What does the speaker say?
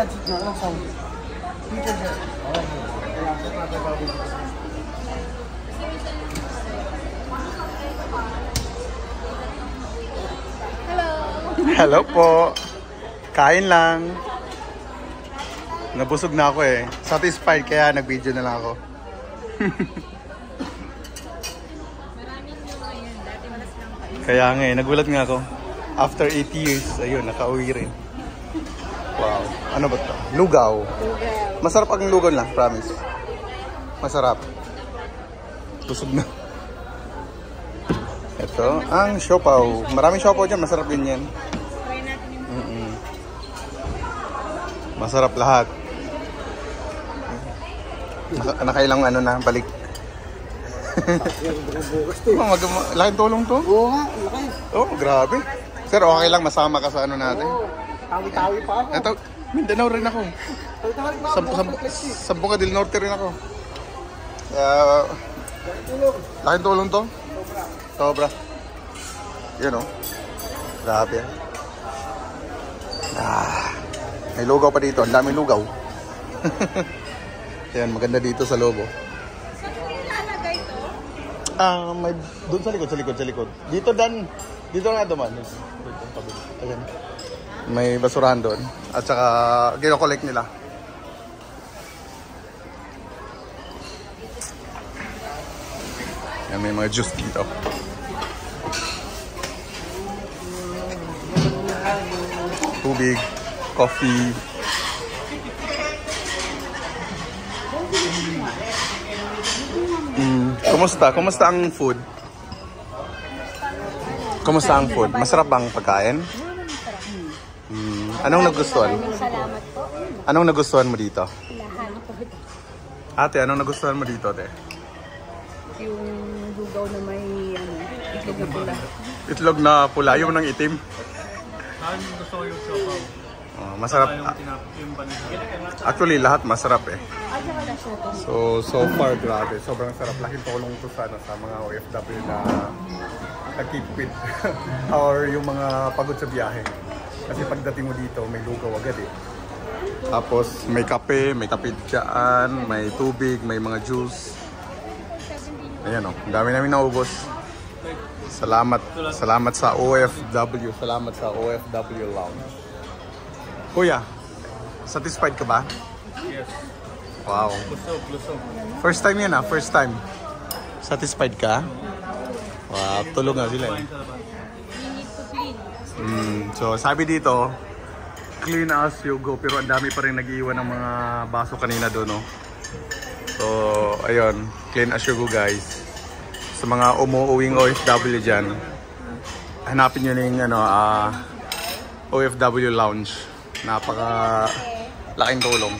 pancit na, anong sound? Dito dyan. Hello! Hello po! Kain lang. Nabusog na ako eh. Satisfied kaya nag-video na lang ako. Kaya nga eh, nagulat nga ako. After 8 years, ayun, nakauwi rin. Wow. Ano ba ito? Lugaw. Masarap ang lugaw lang, promise. Masarap. Busog na. Ito, ang siopaw. Maraming siopaw dyan, masarap din yan. Try natin yung Masarap lahat. Nakailang ano na, balik. Laking tulong to? Oo nga, laki. Oh, grabe. Sir, okay lang masama ka sa ano natin. Oo, tawi-tawi pa ako. Ito, Mindanao rin ako. Tawi-tawi pa ako. Sampu ka del Norte rin ako. Laking tulong to? Sobra. Yun o. Grabe. May lugaw pa dito. Ang daming lugaw. Yan, maganda dito sa lobo. ilalagay to? May doon sa likod. Dito nga duman. Ayan. May basurahan doon. At saka kino-collect nila. Yan, may mga juice dito. Tubig, coffee. Kumusta ang food? Kumusta ang food? Masarap bang pagkain? Anong nagustuhan? Salamat po. Anong nagustuhan mo dito? Lahat po. Ate, anong nagustuhan mo dito, te? Yung lugaw na may itlog na pula. Itlog na pula, yung ng itim. Gusto ko yung siopaw. Masarap. Actually, lahat masarap eh. So far, grabe. Sobrang sarap. Laking tulong to sa mga OFW na nag-keep fit. Or yung mga pagod sa biyahe. Kasi pagdating mo dito, may lugaw agad eh. Tapos may kape dyan, may tubig, may mga juice. Ayan o, dami namin naubos. Salamat sa OFW. Salamat sa OFW Lounge. Kuya, satisfied ka ba? Yes. Wow. Lusog. First time yan first time. Satisfied ka? Wow, tulog nga sila eh. So sabi dito, clean as you go, pero ang dami pa rin nag-iwan ng mga baso kanina doon, no? So ayun, clean as you go guys. Sa mga umuuwing OFW dyan, hanapin nyo na yung OFW Lounge. Napaka laking tulong.